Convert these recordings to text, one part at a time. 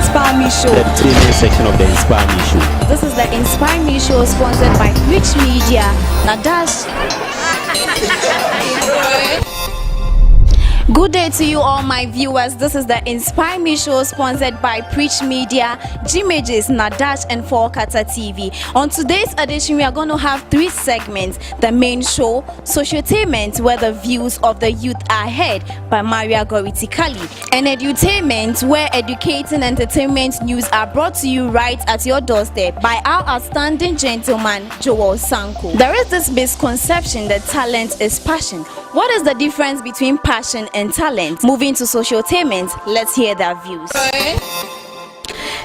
Inspire Me Show. The entertainment section of the Inspire Me Show. This is the Inspire Me Show sponsored by Rich Media. Nadash. Good day to you all my viewers. This is the Inspire Me Show sponsored by Preach Media, Jimages, Nadash and 4Kata TV. On today's edition, we are going to have 3 segments. The main show, Sociotainment, where the views of the youth are heard by Maria Goriti Kali. And Edutainment, where educating entertainment news are brought to you right at your doorstep by our outstanding gentleman, Joel Sanko. There is this misconception that talent is passion. What is the difference between passion and talent? Moving to Sociotainment, let's hear their views.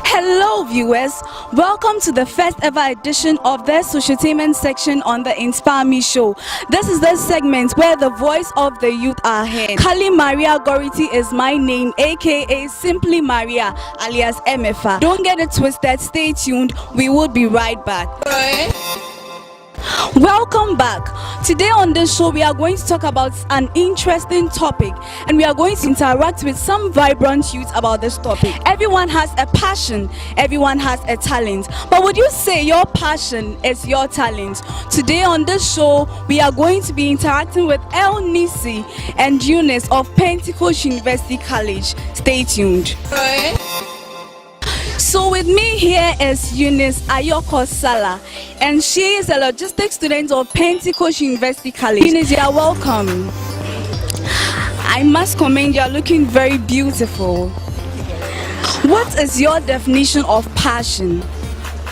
Hello viewers, welcome to the first ever edition of the Sociotainment section on the Inspire Me Show. This is the segment where the voice of the youth are heard. Kali Maria Goriti is my name, aka Simply Maria alias MFA. Don't get it twisted, stay tuned, we will be right back. Welcome back. Today on this show we are going to talk about an interesting topic, and we are going to interact with some vibrant youth about this topic. Everyone has a passion, everyone has a talent, but would you say your passion is your talent? Today on this show we are going to be interacting with El Nisi and Eunice of Pentecost University College. Stay tuned. So with me here is Eunice Ayoko Sala, and she is a logistics student of Pentecost University College. Eunice, you are welcome. I must commend you, are looking very beautiful. What is your definition of passion?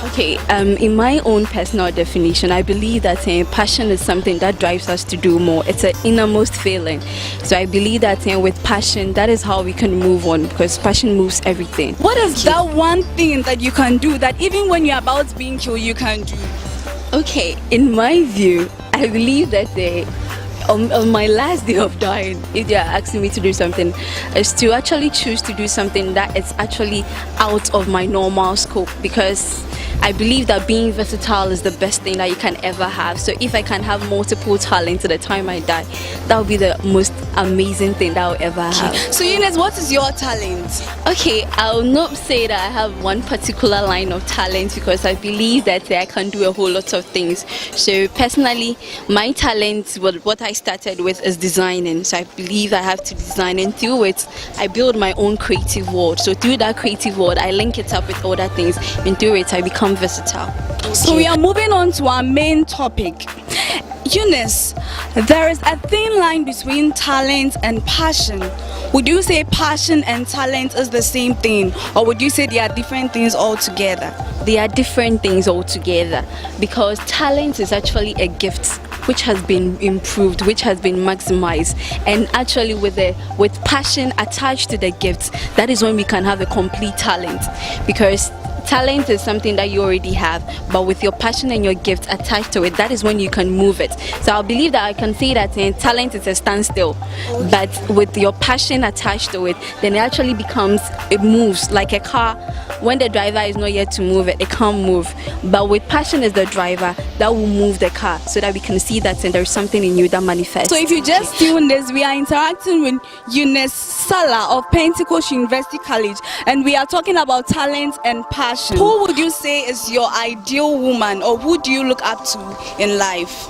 Okay, in my own personal definition, I believe that passion is something that drives us to do more. It's an innermost feeling. So I believe that with passion, that is how we can move on, because passion moves everything. What is that one thing that you can do that even when you're about being killed, you can do? Okay, in my view, I believe that on my last day of dying, if they are asking me to do something, is to actually choose to do something that is actually out of my normal scope, because I believe that being versatile is the best thing that you can ever have. So if I can have multiple talents at the time I die, that would be the most amazing thing that I'll ever have. So Eunice, what is your talent? Okay, I'll not say that I have one particular line of talent, because I believe that I can do a whole lot of things. So personally, my talent, what I started with, is designing. So I believe I have to design, and through it I build my own creative world. So through that creative world I link it up with other things, and through it I become versatile. So we are moving on to our main topic. Eunice, there is a thin line between talent and passion. Would you say passion and talent is the same thing, or would you say they are different things altogether? They are different things altogether, because talent is actually a gift which has been improved, which has been maximized, and actually with passion attached to the gift, that is when we can have a complete talent. Because talent is something that you already have, but with your passion and your gift attached to it, that is when you can move it. So I believe that I can say that talent is a standstill, but with your passion attached to it, then it actually it moves like a car. When the driver is not yet to move it, it can't move. But with passion as the driver, that will move the car, so that we can see that there's something in you that manifests. So if you just tune this, we are interacting with Eunice Sala of Pentecost University College, and we are talking about talent and passion. Who would you say is your ideal woman, or who do you look up to in life?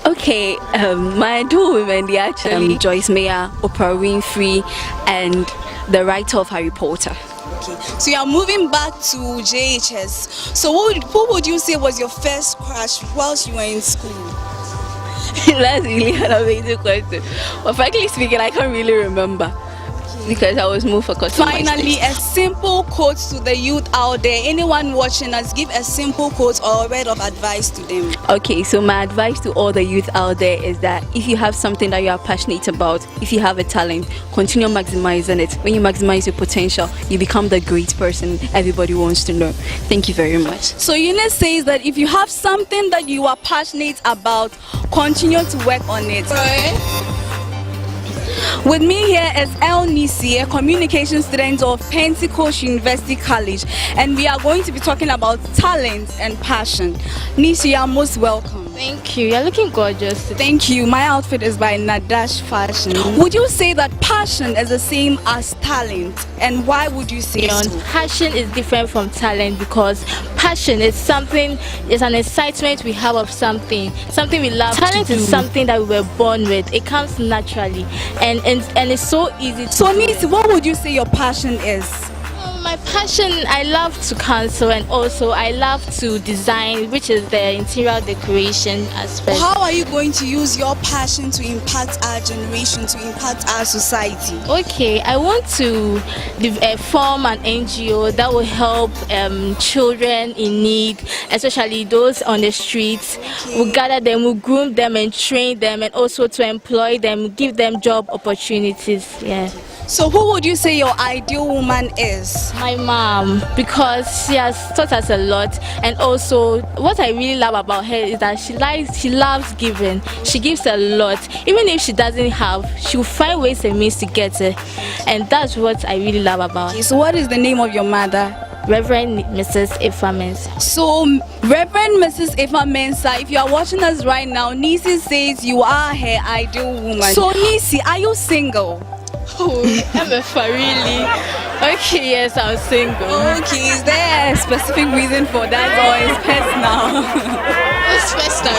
Okay, my ideal women, they actually Joyce Meyer, Oprah Winfrey, and the writer of Harry Potter. Okay, so you are moving back to JHS. So who would you say was your first crush whilst you were in school? That's really an amazing question. But frankly speaking, I can't really remember, because I was more focused on my Finally, a simple quote to the youth out there. Anyone watching us, give a simple quote or a word of advice to them. Okay, so my advice to all the youth out there is that if you have something that you are passionate about, if you have a talent, continue maximizing it. When you maximize your potential, you become the great person everybody wants to know. Thank you very much. So Eunice says that if you have something that you are passionate about, continue to work on it. With me here is El Nisi, a communication student of Pentecost University College, and we are going to be talking about talent and passion. Nisi, you are most welcome. Thank you. You're looking gorgeous. Thank you. My outfit is by Nadash Fashion. Would you say that passion is the same as talent? And why would you say so? Passion is different from talent because passion is something, it's an excitement we have of something we love. Talent is something that we were born with. It comes naturally and it's so easy to So Nisi, what would you say your passion is? My passion, I love to counsel and also I love to design, which is the interior decoration aspect. How are you going to use your passion to impact our generation, to impact our society? Okay, I want to form an NGO that will help children in need, especially those on the streets. Okay. We'll gather them, we'll groom them and train them and also to employ them, give them job opportunities. Yeah. So who would you say your ideal woman is? My mom, because she has taught us a lot, and also what I really love about her is that she loves giving. She gives a lot. Even if she doesn't have, she'll find ways and means to get it, and that's what I really love about her. Okay, so what is the name of your mother? Reverend Mrs. Ifa Mensah. So Reverend Mrs. Ifa Mensah, if you are watching us right now, Nisi says you are her ideal woman. So Nisi, are you single? Oh, MFA, really? Okay, yes, I'm single. Okay, is there a specific reason for that or is personal? It's personal.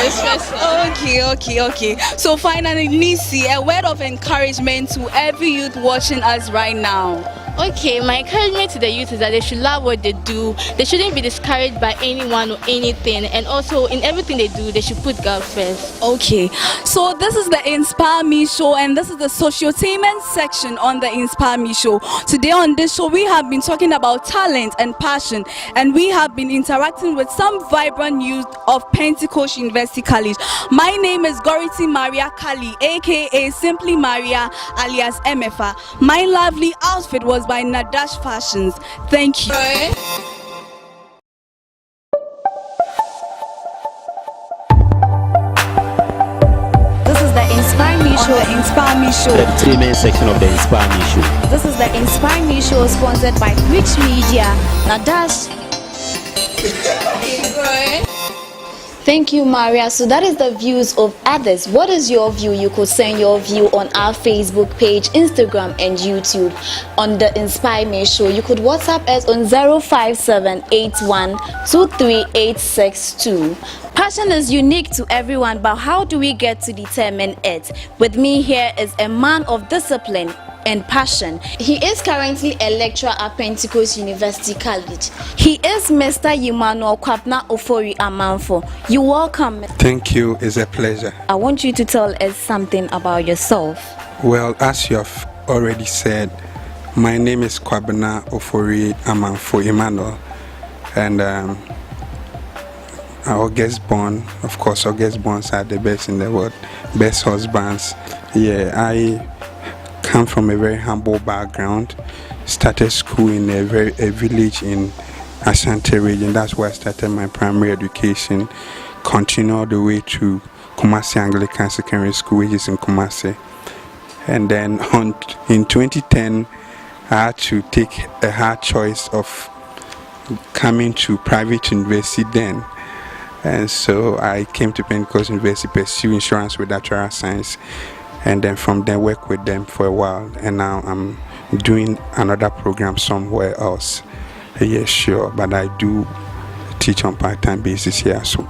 Okay. So finally, Nisi, a word of encouragement to every youth watching us right now. Okay, my encouragement to the youth is that they should love what they do. They shouldn't be discouraged by anyone or anything. And also, in everything they do, they should put God first. Okay, so this is the Inspire Me show, and this is the sociotainment section on the Inspire Me show. Today on this show, we have been talking about talent and passion, and we have been interacting with some vibrant youth of Pentecost University College. My name is Gority Maria Kali, aka Simply Maria, alias MFA. My lovely outfit was by Nadash Fashions. Thank you. This is the Inspire Me show. The Inspire Me show. The female section of the Inspire Me show. This is the Inspire Me show sponsored by Preach Media. Nadash. Thank you, Maria. So that is the views of others. What is your view? You could send your view on our Facebook page, Instagram, and YouTube on the Inspire Me show. You could WhatsApp us on 05781238662. Passion is unique to everyone, but how do we get to determine it? With me here is a man of discipline and passion. He is currently a lecturer at Pentecost University College. He is Mr. Emmanuel Kwabena Ofori-Amanfo. You're welcome. Thank you. It's a pleasure. I want you to tell us something about yourself. Well, as you have already said, my name is Kwabena Ofori-Amanfo Emmanuel, and August born. Of course, August borns are the best in the world, best husbands. Yeah, I come from a very humble background. Started school in a village in Ashanti region. That's where I started my primary education. Continued all the way to Kumasi Anglican Secondary School, which is in Kumasi. And then in 2010, I had to take a hard choice of coming to private university then. And so I came to Pentecost University, pursue insurance with actuarial science, and then from there work with them for a while. And now I'm doing another program somewhere else. Yeah, sure, but I do teach on part-time basis here. So,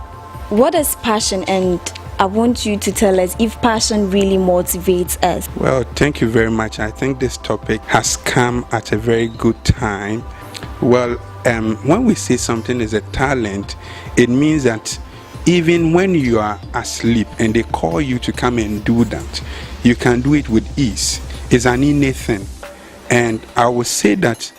what is passion? And I want you to tell us if passion really motivates us. Well, thank you very much. I think this topic has come at a very good time. Well, when we say something is a talent, it means that even when you are asleep and they call you to come and do that, you can do it with ease. It's an innate thing. And I would say that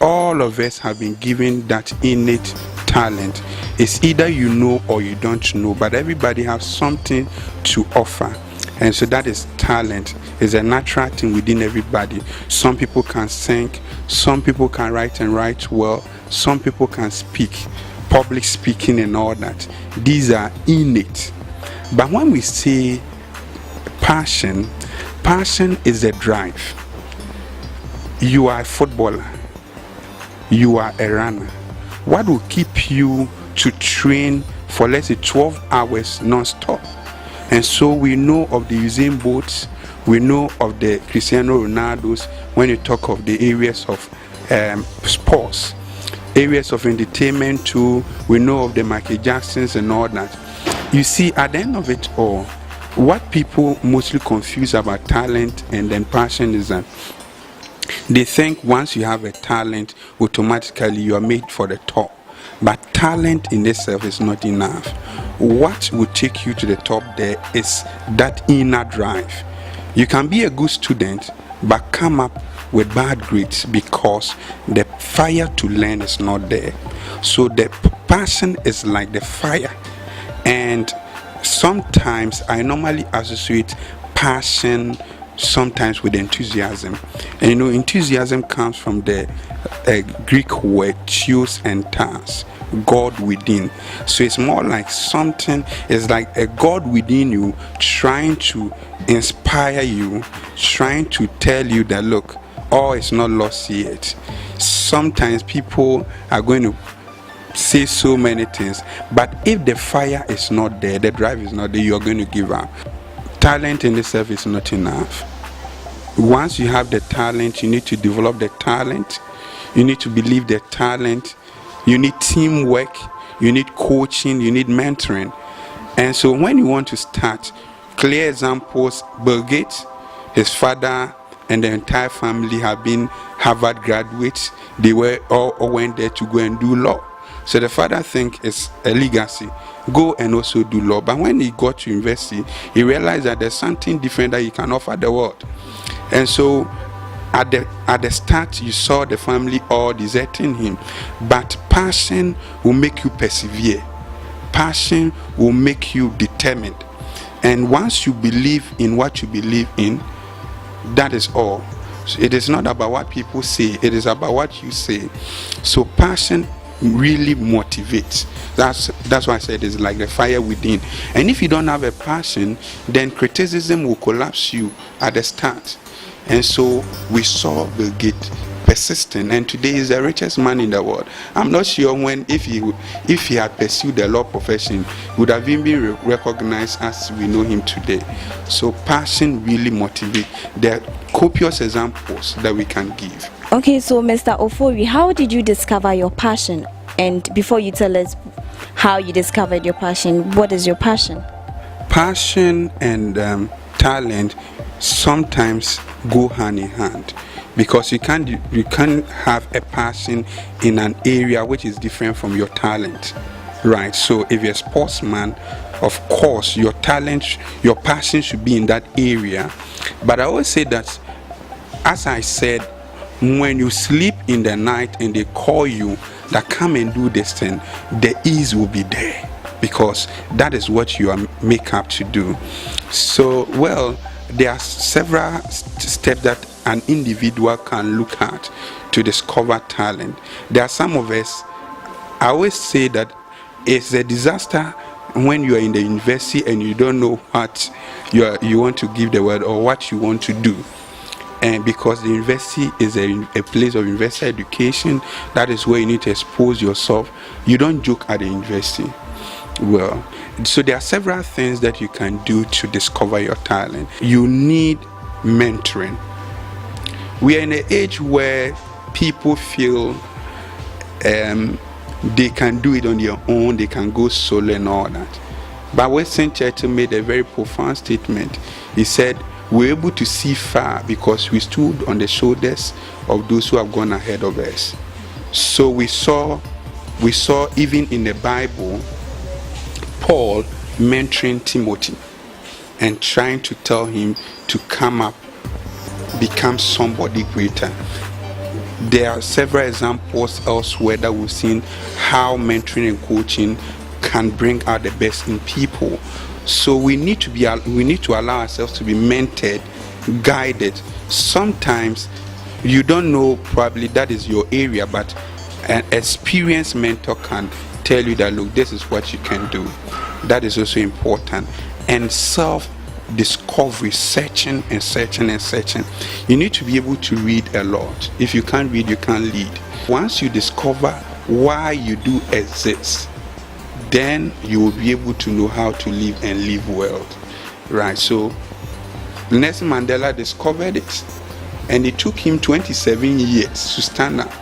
all of us have been given that innate talent. It's either you know or you don't know, but everybody has something to offer. And so that is talent. It's a natural thing within everybody. Some people can sing, some people can write and write well, some people can speak, public speaking and all that. These are innate. But when we say passion, passion is a drive. You are a footballer, you are a runner. What will keep you to train for let's say 12 hours non-stop. And so we know of the Usain Bolts, we know of the Cristiano Ronaldos when you talk of the areas of sports, areas of entertainment too. We know of the Michael Jacksons and all that. You see, at the end of it all, what people mostly confuse about talent and then passion is that they think once you have a talent, automatically you are made for the top. But talent in itself is not enough. What will take you to the top there is that inner drive. You can be a good student but come up with bad grades because the fire to learn is not there. So the passion is like the fire. And sometimes I normally associate passion sometimes with enthusiasm. And you know, enthusiasm comes from the Greek word theos and tas, God within. So it's more like something, it's like a God within you trying to inspire you, trying to tell you that look, all is not lost yet. Sometimes people are going to say so many things, but if the fire is not there, the drive is not there, you're going to give up. Talent in itself is not enough. Once you have the talent, you need to develop the talent. You need to believe the talent. You need teamwork. You need coaching. You need mentoring. And so when you want to start, clear examples, Bill Gates, his father and the entire family have been Harvard graduates. They were all went there to go and do law. So the father think it's a legacy, go and also do law. But when he got to university, he realized that there's something different that he can offer the world. And so at the start, you saw the family all deserting him. But passion will make you persevere. Passion will make you determined. And once you believe in what you believe in, that is all. So it is not about what people say, it is about what you say. So passion really motivates. That's why I said it's like the fire within. And if you don't have a passion, then criticism will collapse you at the start. And so we saw Bill Gates persistent, and today he's the richest man in the world. I'm not sure if he had pursued the law profession, he would have been recognized as we know him today. So passion really motivates. There are copious examples that we can give. Okay, so Mr. Ofori, how did you discover your passion? And before you tell us how you discovered your passion, what is your passion? Passion and talent sometimes go hand in hand, because you can't have a passion in an area which is different from your talent, right? So if you're a sportsman, of course your talent, your passion should be in that area. But I always say that, as I said, when you sleep in the night and they call you that come and do this thing, the ease will be there, because that is what you are made up to do. So, well, there are several steps that an individual can look at to discover talent. There are some of us, I always say that it's a disaster when you are in the university and you don't know what you want to give the world or what you want to do. And because the university is a place of university education, that is where you need to expose yourself. You don't joke at the university. Well, so there are several things that you can do to discover your talent. You need mentoring. We are in an age where people feel they can do it on their own, they can go solo and all that. But Western Churchill made a very profound statement. He said, we're able to see far because we stood on the shoulders of those who have gone ahead of us. So we saw even in the Bible, Paul mentoring Timothy and trying to tell him to come up, become somebody greater. There are several examples elsewhere that we've seen how mentoring and coaching can bring out the best in people. So we need to allow ourselves to be mentored, guided. Sometimes you don't know, probably that is your area, but an experienced mentor can tell you that, look, this is what you can do. That is also important. And self-discovery, searching and searching and searching. You need to be able to read a lot. If you can't read, you can't lead. Once you discover why you do exist, then you will be able to know how to live and live well. Right? So Nelson Mandela discovered it, and it took him 27 years to stand up.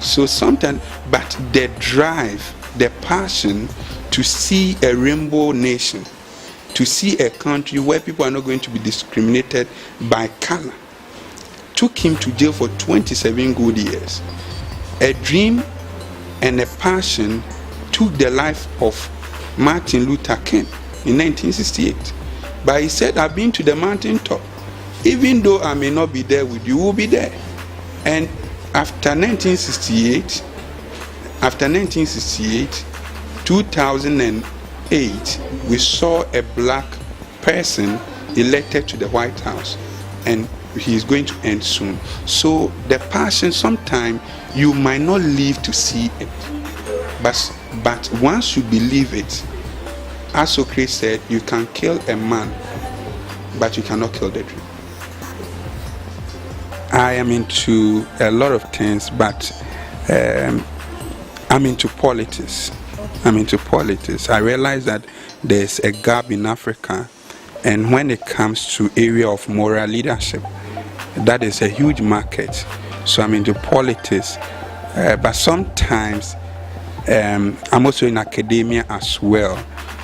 So sometimes, but the drive, the passion to see a rainbow nation, to see a country where people are not going to be discriminated by color, took him to jail for 27 good years. A dream and a passion took the life of Martin Luther King in 1968. But he said, I've been to the mountaintop. Even though I may not be there with you, we'll be there. And after 1968, 2008, we saw a black person elected to the White House, and he is going to end soon. So the passion, sometimes you might not live to see it, but once you believe it, as Socrates said, you can kill a man, but you cannot kill the dream. I am into a lot of things, but I'm into politics. I realize that there's a gap in Africa, and when it comes to area of moral leadership, that is a huge market. So I'm into politics, but sometimes I'm also in academia as well.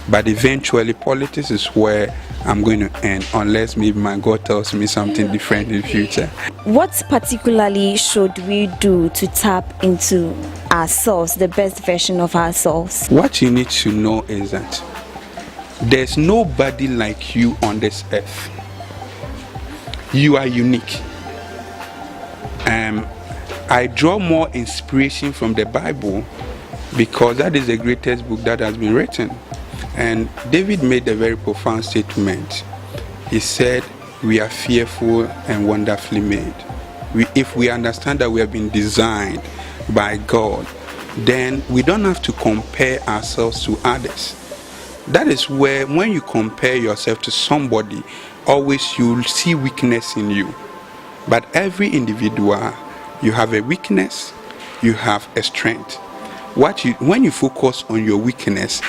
But eventually, politics is where I'm going to end, unless maybe my God tells me something different in the future. What particularly should we do to tap into ourselves, the best version of ourselves? What you need to know is that there's nobody like you on this earth. You are unique. I draw more inspiration from the Bible because that is the greatest book that has been written. And David made a very profound statement. He said, we are fearful and wonderfully made. If we understand that we have been designed by God, then we don't have to compare ourselves to others. That is where, when you compare yourself to somebody, always you'll see weakness in you. But every individual, you have a weakness, you have a strength. When you focus on your weakness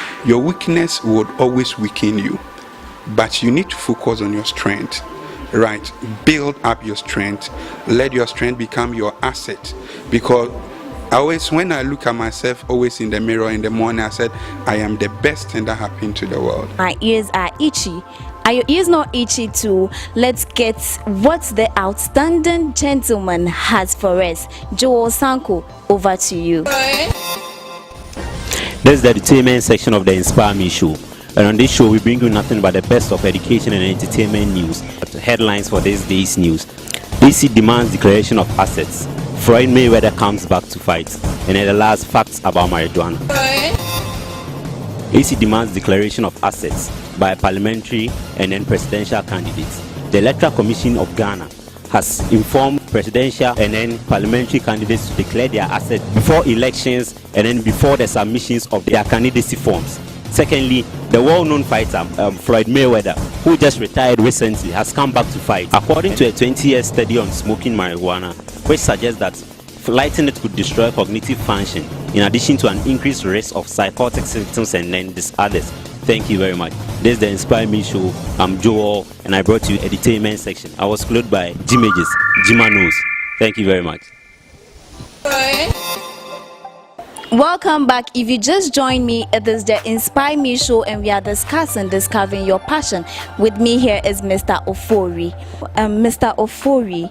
would always weaken you. But you need to focus on your strength, right? Build up your strength. Let your strength become your asset. Because when I look at myself, always in the mirror in the morning, I said, I am the best thing that happened to the world. My ears are itchy. Are your ears not itchy too? Let's get what the outstanding gentleman has for us. Joel Sanko, over to you. This is the entertainment section of the Inspire Me show. And on this show, we bring you nothing but the best of education and entertainment news. Headlines for this day's news. AC demands declaration of assets. Floyd Mayweather comes back to fight. And then the last facts about marijuana. AC demands declaration of assets by parliamentary and then presidential candidates. The Electoral Commission of Ghana has informed presidential and then parliamentary candidates to declare their assets before elections and then before the submissions of their candidacy forms. Secondly, the well-known fighter Floyd Mayweather, who just retired recently, has come back to fight. According to a 20-year study on smoking marijuana, which suggests that lighting it could destroy cognitive function, in addition to an increased risk of psychotic symptoms and then disorders. Thank you very much. This is the Inspire Me show. I'm Joel, and I brought you entertainment section. I was clothed by Jimages, Jimanos. Thank you very much. Welcome back. If you just joined me, it is the Inspire Me show, and we are discovering your passion. With me here is Mr. Ofori. Mr. Ofori,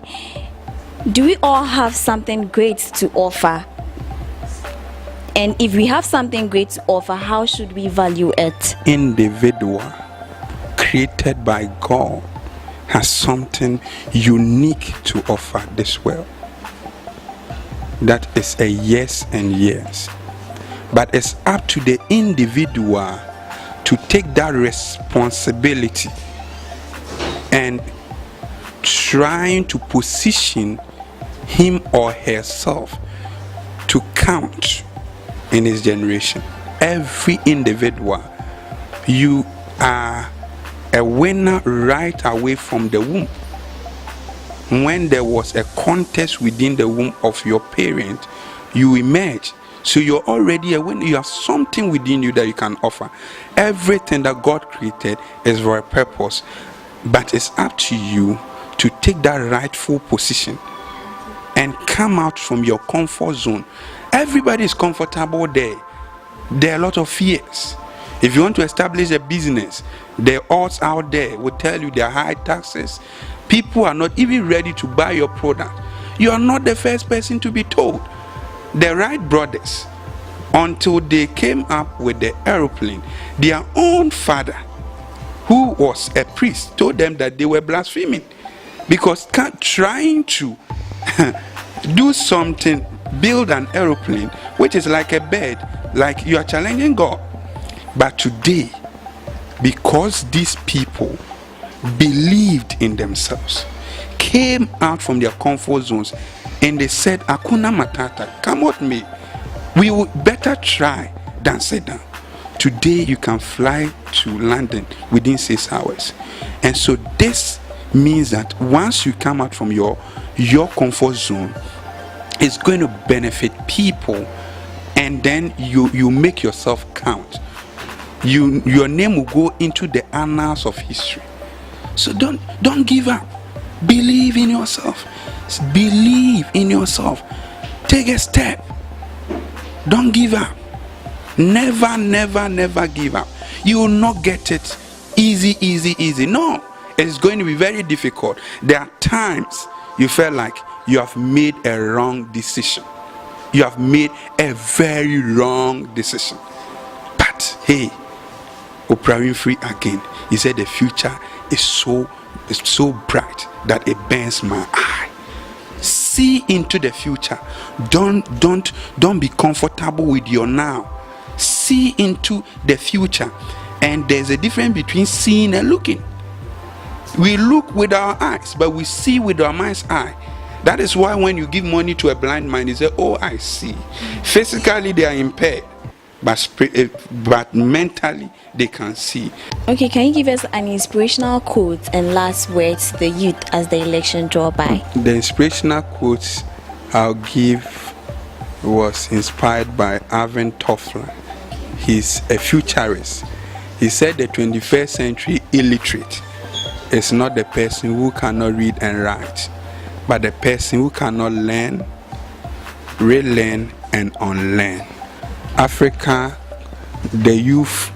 do we all have something great to offer? And if we have something great to offer, how should we value it? Individual created by God has something unique to offer this world. That is a yes and yes. But it's up to the individual to take that responsibility and trying to position him or herself to count in his generation. Every individual, you are a winner right away from the womb. When there was a contest within the womb of your parent, you emerge. So you're already a winner. You have something within you that you can offer. Everything that God created is for a purpose, but it's up to you to take that rightful position and come out from your comfort zone. Everybody is comfortable there. There are a lot of fears. If you want to establish a business, the odds out there will tell you there are high taxes. People are not even ready to buy your product. You are not the first person to be told. The Wright brothers, until they came up with the aeroplane, their own father, who was a priest, told them that they were blaspheming, because trying to do something, build an aeroplane which is like a bird, like you are challenging God. But today, because these people believed in themselves, came out from their comfort zones, and they said, Hakuna Matata, come with me. We would better try than sit down. Today you can fly to London within 6 hours. And so this means that once you come out from your comfort zone, it's going to benefit people, and then you make yourself count. Your name will go into the annals of history. So don't give up. Believe in yourself. Believe in yourself. Take a step. Don't give up. Never, never, never give up. You will not get it easy. No, it's going to be very difficult. There are times you feel like you have made a wrong decision. You have made a very wrong decision. But hey, Oprah Winfrey again, he said the future is so bright that it burns my eye. See into the future. Don't be comfortable with your now. See into the future. And there's a difference between seeing and looking. We look with our eyes, but we see with our mind's eye. That is why when you give money to a blind man, he says, oh, I see. Physically they are impaired, but mentally they can see. Okay, can you give us an inspirational quote and last words to the youth as the election draw by? The inspirational quotes I'll give was inspired by Alvin Toffler. He's a futurist. He said the 21st century illiterate is not the person who cannot read and write, but the person who cannot learn, relearn, and unlearn. Africa, the youth,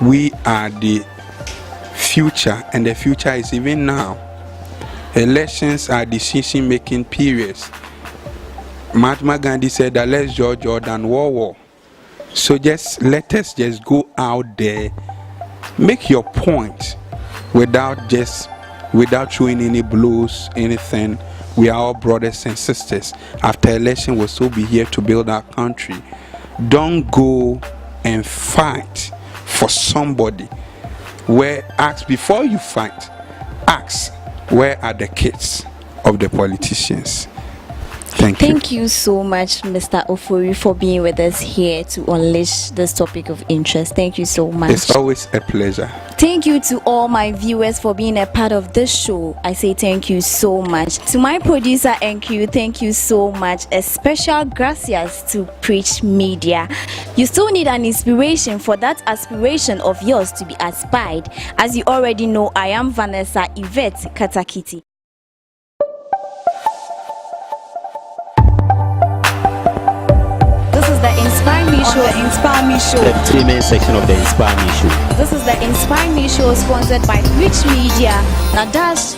we are the future, and the future is even now. Elections are decision-making periods. Mahatma Gandhi said that let's judge more than war. So let us just go out there, make your point without showing any blows, anything. We are all brothers and sisters. After election, we'll still be here to build our country. Don't go and fight for somebody. Before you fight, ask, where are the kids of the politicians? Thank you so much, Mr. Ofori, for being with us here to unleash this topic of interest. Thank you so much. It's always a pleasure. Thank you to all my viewers for being a part of this show. I say thank you so much. To my producer, NQ, thank you so much. A special gracias to Preach Media. You still need an inspiration for that aspiration of yours to be aspired. As you already know, I am Vanessa Yvette Katakiti. Inspire Me Show. The 3-main section of the Inspire Me Show. This is the Inspire Me Show, sponsored by Preach Media. Nadash.